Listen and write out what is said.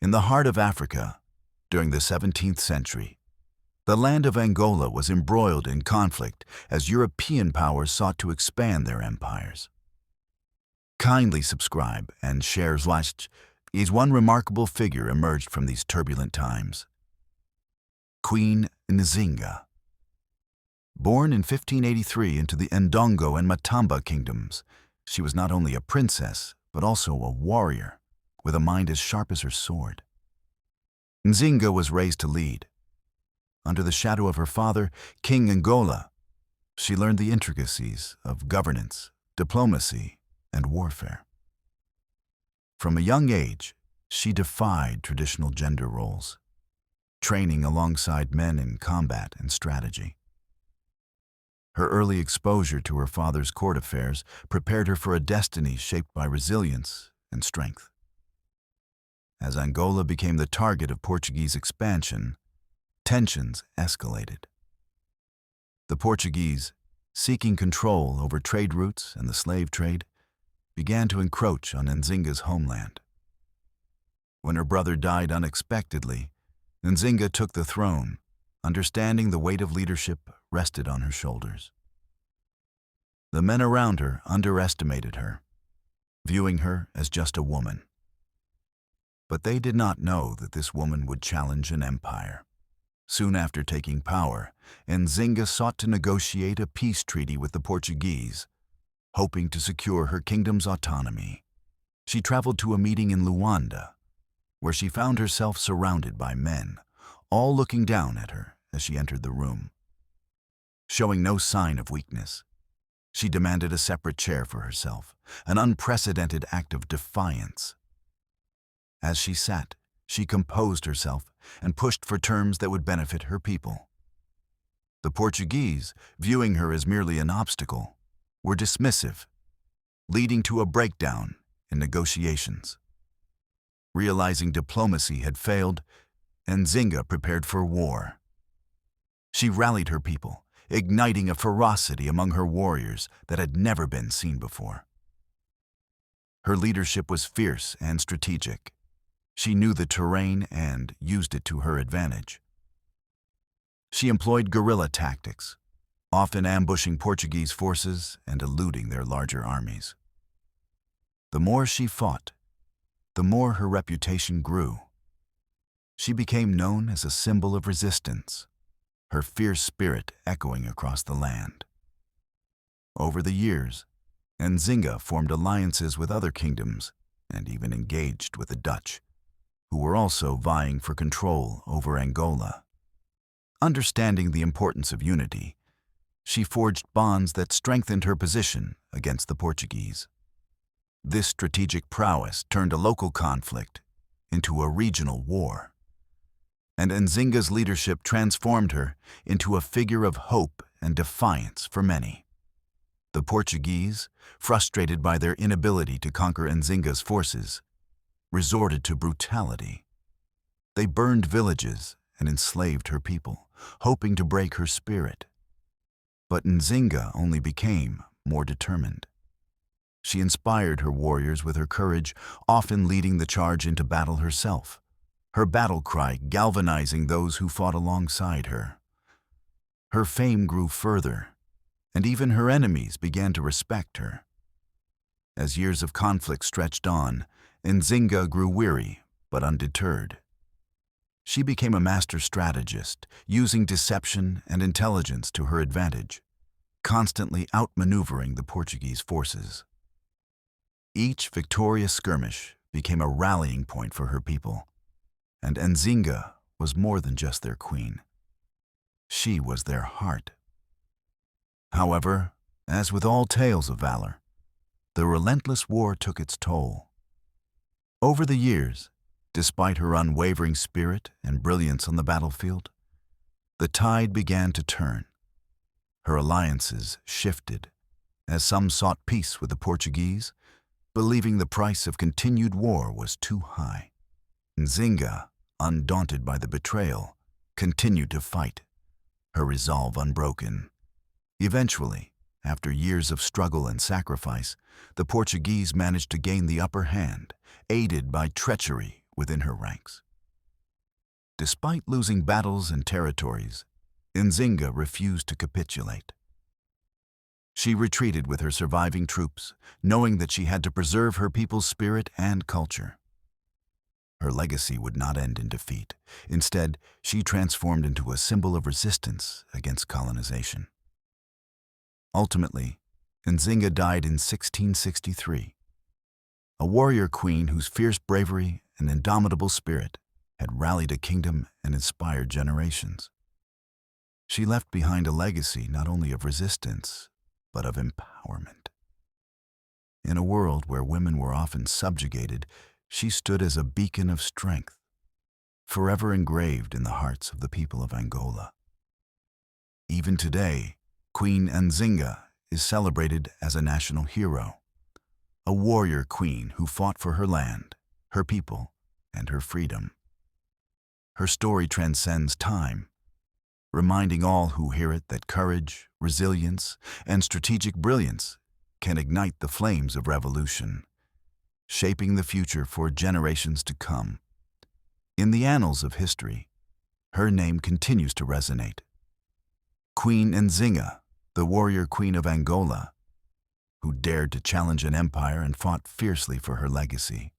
In the heart of Africa, during the 17th century, the land of Angola was embroiled in conflict as European powers sought to expand their empires. Kindly subscribe and share is one remarkable figure emerged from these turbulent times. Queen Nzinga. Born in 1583 into the Ndongo and Matamba kingdoms, she was not only a princess, but also a warrior, with a mind as sharp as her sword. Nzinga was raised to lead. Under the shadow of her father, King Angola, she learned the intricacies of governance, diplomacy, and warfare. From a young age, she defied traditional gender roles, training alongside men in combat and strategy. Her early exposure to her father's court affairs prepared her for a destiny shaped by resilience and strength. As Angola became the target of Portuguese expansion, tensions escalated. The Portuguese, seeking control over trade routes and the slave trade, began to encroach on Nzinga's homeland. When her brother died unexpectedly, Nzinga took the throne, understanding the weight of leadership rested on her shoulders. The men around her underestimated her, viewing her as just a woman. But they did not know that this woman would challenge an empire. Soon after taking power, Nzinga sought to negotiate a peace treaty with the Portuguese, hoping to secure her kingdom's autonomy. She traveled to a meeting in Luanda, where she found herself surrounded by men, all looking down at her as she entered the room. Showing no sign of weakness, she demanded a separate chair for herself, an unprecedented act of defiance. As she sat, she composed herself and pushed for terms that would benefit her people. The Portuguese, viewing her as merely an obstacle, were dismissive, leading to a breakdown in negotiations. Realizing diplomacy had failed, Nzinga prepared for war. She rallied her people, igniting a ferocity among her warriors that had never been seen before. Her leadership was fierce and strategic. She knew the terrain and used it to her advantage. She employed guerrilla tactics, often ambushing Portuguese forces and eluding their larger armies. The more she fought, the more her reputation grew. She became known as a symbol of resistance, her fierce spirit echoing across the land. Over the years, Nzinga formed alliances with other kingdoms and even engaged with the Dutch, who were also vying for control over Angola. Understanding the importance of unity, she forged bonds that strengthened her position against the Portuguese. This strategic prowess turned a local conflict into a regional war, and Nzinga's leadership transformed her into a figure of hope and defiance for many. The Portuguese, frustrated by their inability to conquer Nzinga's forces, resorted to brutality. They burned villages and enslaved her people, hoping to break her spirit. But Nzinga only became more determined. She inspired her warriors with her courage, often leading the charge into battle herself, her battle cry galvanizing those who fought alongside her. Her fame grew further, and even her enemies began to respect her. As years of conflict stretched on, Nzinga grew weary but undeterred. She became a master strategist, using deception and intelligence to her advantage, constantly outmaneuvering the Portuguese forces. Each victorious skirmish became a rallying point for her people, and Nzinga was more than just their queen. She was their heart. However, as with all tales of valor, the relentless war took its toll. Over the years, despite her unwavering spirit and brilliance on the battlefield, the tide began to turn. Her alliances shifted, as some sought peace with the Portuguese, believing the price of continued war was too high. Nzinga, undaunted by the betrayal, continued to fight, her resolve unbroken. Eventually, after years of struggle and sacrifice, the Portuguese managed to gain the upper hand, aided by treachery within her ranks. Despite losing battles and territories, Nzinga refused to capitulate. She retreated with her surviving troops, knowing that she had to preserve her people's spirit and culture. Her legacy would not end in defeat. Instead, she transformed into a symbol of resistance against colonization. Ultimately, Nzinga died in 1663, a warrior queen whose fierce bravery and indomitable spirit had rallied a kingdom and inspired generations. She left behind a legacy not only of resistance, but of empowerment. In a world where women were often subjugated, she stood as a beacon of strength, forever engraved in the hearts of the people of Angola. Even today, Queen Nzinga is celebrated as a national hero, a warrior queen who fought for her land, her people, and her freedom. Her story transcends time, reminding all who hear it that courage, resilience, and strategic brilliance can ignite the flames of revolution, shaping the future for generations to come. In the annals of history, her name continues to resonate. Queen Nzinga, the warrior queen of Angola, who dared to challenge an empire and fought fiercely for her legacy.